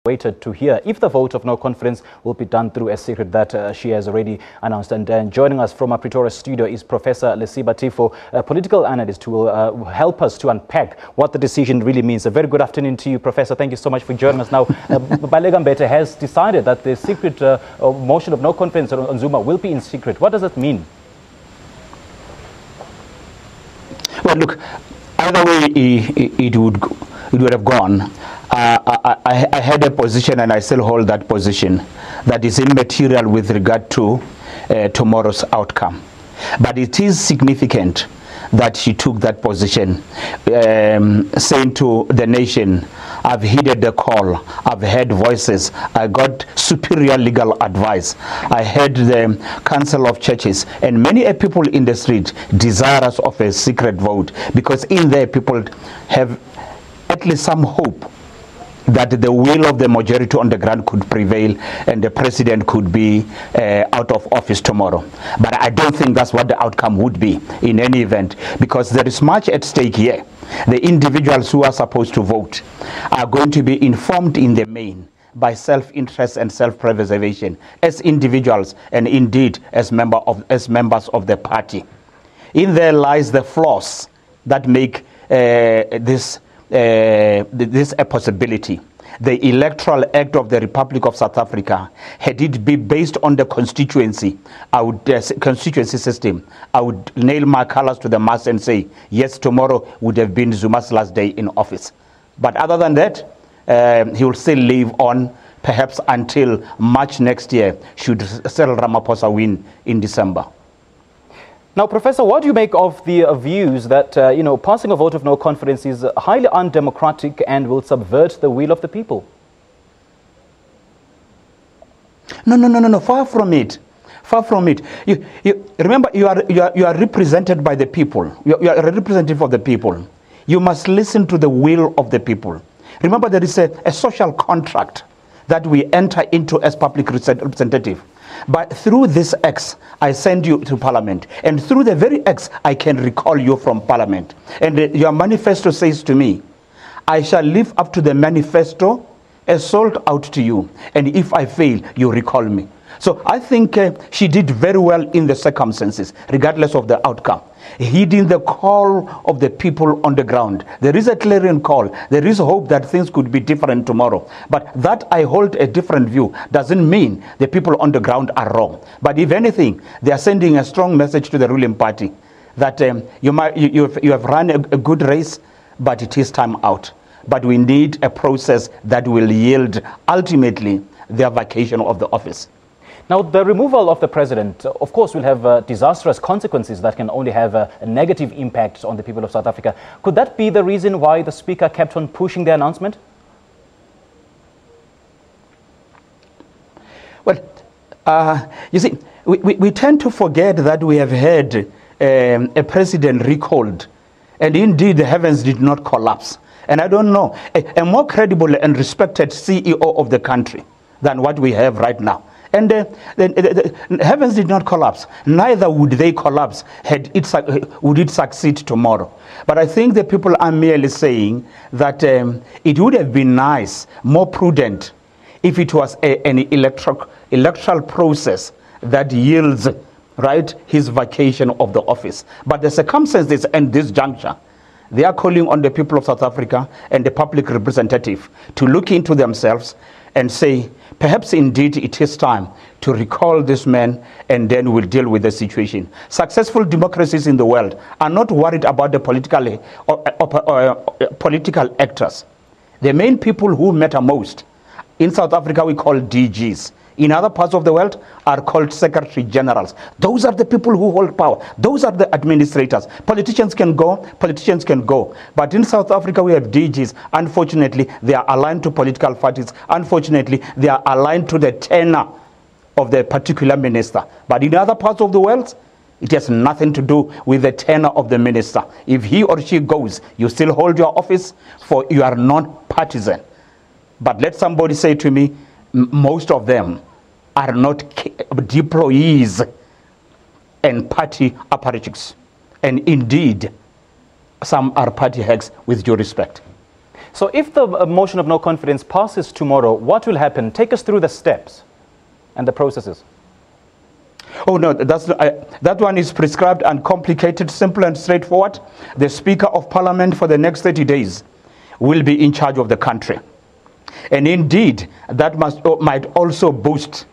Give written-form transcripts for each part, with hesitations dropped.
waited to hear if the vote of no confidence will be done through a secret that she has already announced. And joining us from our Pretoria studio is Professor Lesiba Teffo, a political analyst who will help us to unpack what the decision really means. A very good afternoon to you, Professor. Thank you so much for joining us now. Baleka Mbete has decided that the secret motion of no confidence on Zuma will be in secret. What does that mean? Well, look, either way it would have gone. I had a position, and I still hold that position, that is immaterial with regard to tomorrow's outcome. But it is significant that she took that position, saying to the nation, I've heeded the call, I've heard voices, I got superior legal advice, I heard the Council of Churches, and many people in the street desirous of a secret vote, because in there people have at least some hope that the will of the majority on the ground could prevail and the president could be out of office tomorrow. But I don't think that's what the outcome would be in any event, because there is much at stake here. The individuals who are supposed to vote are going to be informed in the main by self-interest and self-preservation as individuals and indeed as members of the party. In there lies the flaws that make this a possibility. The Electoral Act of the Republic of South Africa, had it be based on the constituency, constituency system, I would nail my colors to the mast and say, yes, tomorrow would have been Zuma's last day in office. But other than that, he will still live on, perhaps until March next year, should Cyril Ramaphosa win in December. Now, Professor, what do you make of the views that, passing a vote of no confidence is highly undemocratic and will subvert the will of the people? No, far from it. Far from it. Remember, you are represented by the people. You are a representative of the people. You must listen to the will of the people. Remember, there is a social contract that we enter into as public representative. But through this X, I send you to Parliament. And through the very X, I can recall you from Parliament. And your manifesto says to me, I shall live up to the manifesto as sold out to you. And if I fail, you recall me. So I think she did very well in the circumstances, regardless of the outcome. Heeding the call of the people on the ground. There is a clarion call. There is hope that things could be different tomorrow. But that I hold a different view doesn't mean the people on the ground are wrong. But if anything, they are sending a strong message to the ruling party that you have run a good race, but it is time out. But we need a process that will yield ultimately the vacation of the office. Now, the removal of the president, of course, will have disastrous consequences that can only have a negative impact on the people of South Africa. Could that be the reason why the Speaker kept on pushing the announcement? Well, you see, we tend to forget that we have had a president recalled, and indeed the heavens did not collapse. And I don't know, a more credible and respected CEO of the country than what we have right now. And the heavens did not collapse. Neither would they collapse would it succeed tomorrow. But I think the people are merely saying that it would have been nice, more prudent, if it was an electoral process that yields, right, his vacation of the office. But the circumstances and this juncture, they are calling on the people of South Africa and the public representative to look into themselves and say, perhaps indeed it is time to recall this man, and then we'll deal with the situation. Successful democracies in the world are not worried about the political actors. The main people who matter most, in South Africa we call DGs. In other parts of the world are called secretary generals. Those are the people who hold power. Those are the administrators. Politicians can go. But in South Africa we have DGs. Unfortunately, they are aligned to political parties. Unfortunately, they are aligned to the tenure of the particular minister. But in other parts of the world, it has nothing to do with the tenure of the minister. If he or she goes, you still hold your office, for you are not partisan. But let somebody say to me, most of them are not deployees and party apparatus. And indeed, some are party hacks, with due respect. So if the motion of no confidence passes tomorrow, what will happen? Take us through the steps and the processes. Oh no, that one is prescribed and complicated, simple and straightforward. The Speaker of Parliament for the next 30 days will be in charge of the country. And indeed, that might also boost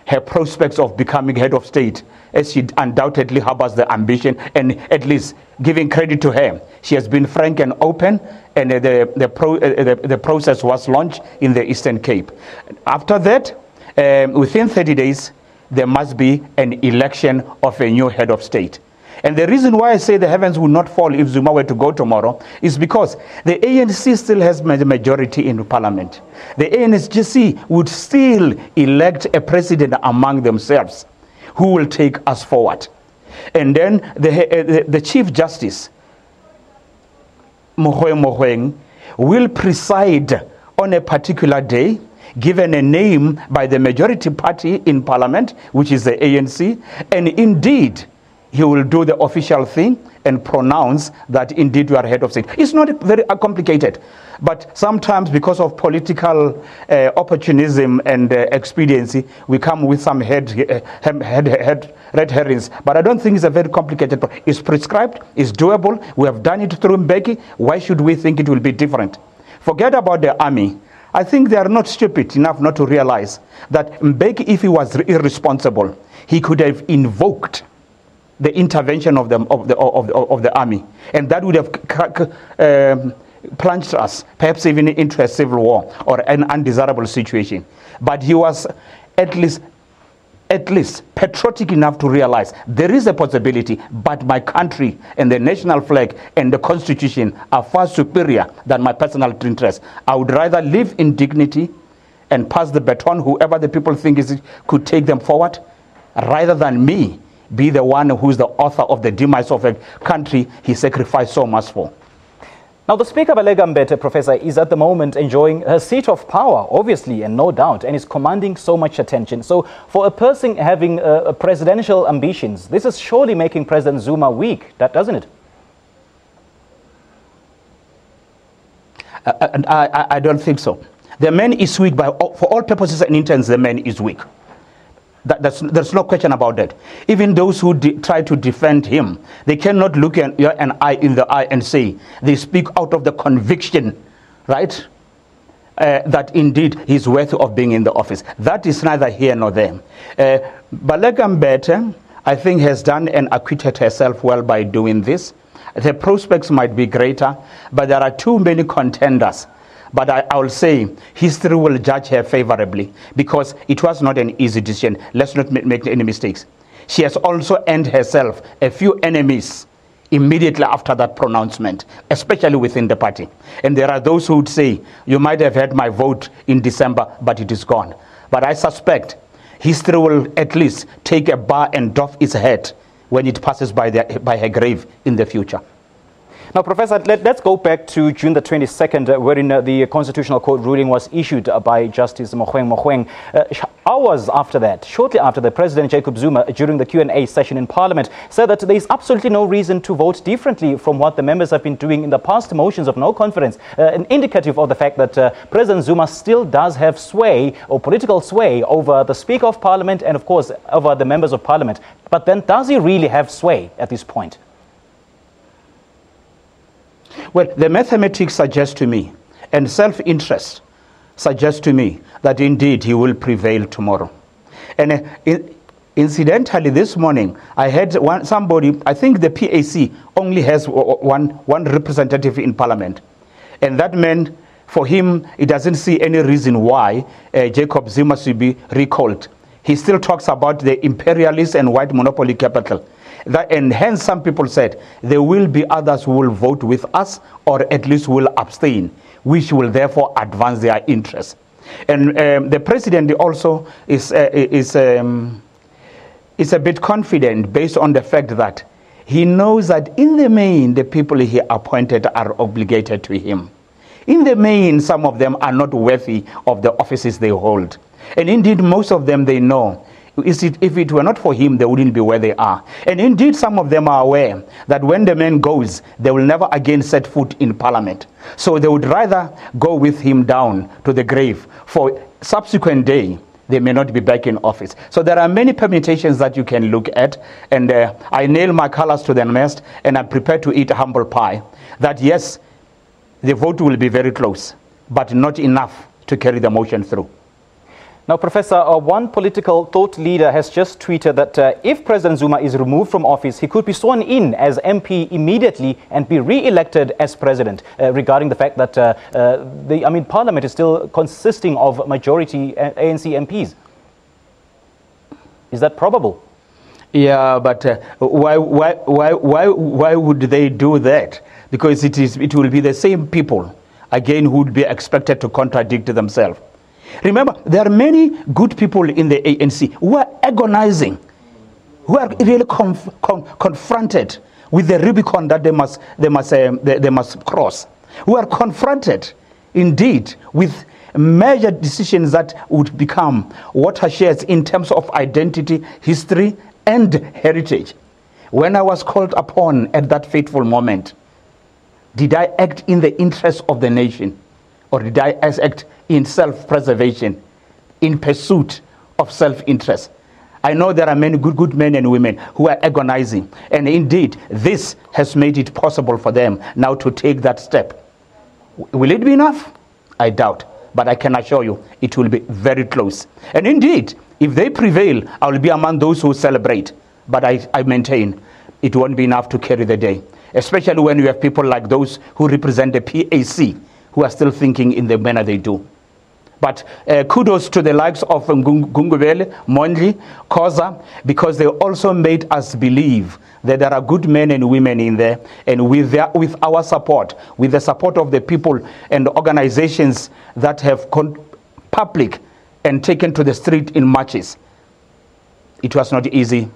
her prospects of becoming head of state, as she undoubtedly harbors the ambition, and at least giving credit to her. She has been frank and open, and the process was launched in the Eastern Cape. After that, within 30 days, there must be an election of a new head of state. And the reason why I say the heavens will not fall if Zuma were to go tomorrow is because the ANC still has the majority in Parliament. The ANC would still elect a president among themselves who will take us forward. And then the Chief Justice, Mogoeng, will preside on a particular day, given a name by the majority party in Parliament, which is the ANC, and indeed, he will do the official thing and pronounce that indeed you are head of state. It's not very complicated, but sometimes because of political opportunism and expediency, we come with some red herrings. But I don't think it's a very complicated. It's prescribed, it's doable. We have done it through Mbete. Why should we think it will be different? Forget about the army. I think they are not stupid enough not to realize that Mbete, if he was irresponsible, he could have invoked the intervention of the army, and that would have plunged us, perhaps even into a civil war or an undesirable situation. But he was at least patriotic enough to realize there is a possibility, but my country and the national flag and the constitution are far superior than my personal interest. I would rather live in dignity and pass the baton, whoever the people think could take them forward, rather than me be the one who's the author of the demise of a country he sacrificed so much for. Now, the Speaker, Baleka Mbete, Professor, is at the moment enjoying her seat of power, obviously, and no doubt, and is commanding so much attention. So, for a person having presidential ambitions, this is surely making President Zuma weak, doesn't it? I don't think so. The man is weak, for all purposes and intents, the man is weak. There's no question about that. Even those who try to defend him, they cannot look an eye in the eye and say, they speak out of the conviction, right, that indeed he's worthy of being in the office. That is neither here nor there. Baleka Mbete, I think, has done and acquitted herself well by doing this. The prospects might be greater, but there are too many contenders. But I will say history will judge her favorably, because it was not an easy decision. Let's not make any mistakes. She has also earned herself a few enemies immediately after that pronouncement, especially within the party. And there are those who would say, you might have had my vote in December, but it is gone. But I suspect history will at least take a bar and doff its head when it passes by her grave in the future. Now, Professor, let's go back to June the 22nd, wherein the Constitutional Court ruling was issued by Justice Mogoeng. Hours after that, shortly after, the President Jacob Zuma, during the Q&A session in Parliament, said that there is absolutely no reason to vote differently from what the members have been doing in the past motions of no confidence, an indicative of the fact that President Zuma still does have sway or political sway over the Speaker of Parliament and, of course, over the members of Parliament. But then, does he really have sway at this point? Well, the mathematics suggest to me, and self-interest suggests to me, that indeed he will prevail tomorrow. And incidentally, this morning, I had somebody, I think the PAC only has one representative in Parliament. And that meant, for him, he doesn't see any reason why Jacob Zuma should be recalled. He still talks about the imperialist and white monopoly capital. And hence some people said there will be others who will vote with us, or at least will abstain, which will therefore advance their interests. And the president also is a bit confident based on the fact that he knows that in the main the people he appointed are obligated to him. In the main, some of them are not worthy of the offices they hold. And indeed, most of them, they know If it were not for him, they wouldn't be where they are. And indeed, some of them are aware that when the man goes, they will never again set foot in Parliament. So they would rather go with him down to the grave. For subsequent day, they may not be back in office. So there are many permutations that you can look at. And I nail my colors to the mast, and I'm prepared to eat humble pie. That yes, the vote will be very close, but not enough to carry the motion through. Now, Professor, one political thought leader has just tweeted that if President Zuma is removed from office, he could be sworn in as MP immediately and be re-elected as president, regarding the fact that Parliament is still consisting of majority ANC MPs. Is that probable? Yeah, but why would they do that? Because it will be the same people, again, who would be expected to contradict themselves. Remember, there are many good people in the ANC who are agonizing, who are really confronted with the Rubicon that they must cross, who are confronted, indeed, with major decisions that would become watersheds in terms of identity, history, and heritage. When I was called upon at that fateful moment, did I act in the interest of the nation, or did I act in self-preservation, in pursuit of self-interest? I know there are many good men and women who are agonizing, and indeed this has made it possible for them now to take that step. Will it be enough? I doubt, but I can assure you it will be very close. And indeed, if they prevail, I will be among those who celebrate, but I maintain it won't be enough to carry the day, especially when you have people like those who represent the PAC who are still thinking in the manner they do. But kudos to the likes of Gungubele, Mondli, Koza, because they also made us believe that there are good men and women in there, and with our support, with the support of the people and organizations that have gone public and taken to the street in marches, it was not easy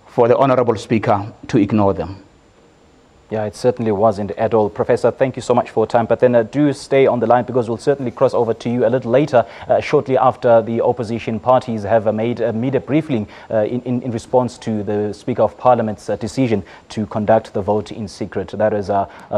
for the Honorable Speaker to ignore them. Yeah, it certainly wasn't at all. Professor, thank you so much for your time. But then do stay on the line, because we'll certainly cross over to you a little later, shortly after the opposition parties have made a media briefing in response to the Speaker of Parliament's decision to conduct the vote in secret. That is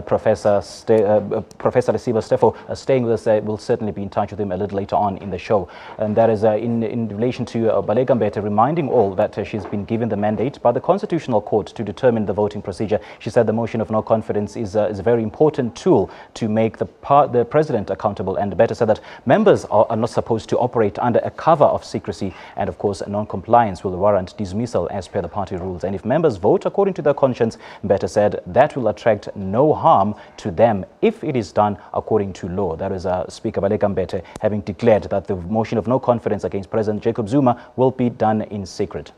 Professor Lesiba Teffo staying with us. We'll certainly be in touch with him a little later on in the show. And that is in relation to Baleka Mbete, reminding all that she's been given the mandate by the Constitutional Court to determine the voting procedure. She said the motion of no confidence is a very important tool to make the president accountable, and Mbete said that members are not supposed to operate under a cover of secrecy, and of course non-compliance will warrant dismissal as per the party rules. And if members vote according to their conscience, Mbete said that will attract no harm to them if it is done according to law. That is Speaker Baleka Mbete having declared that the motion of no confidence against President Jacob Zuma will be done in secret.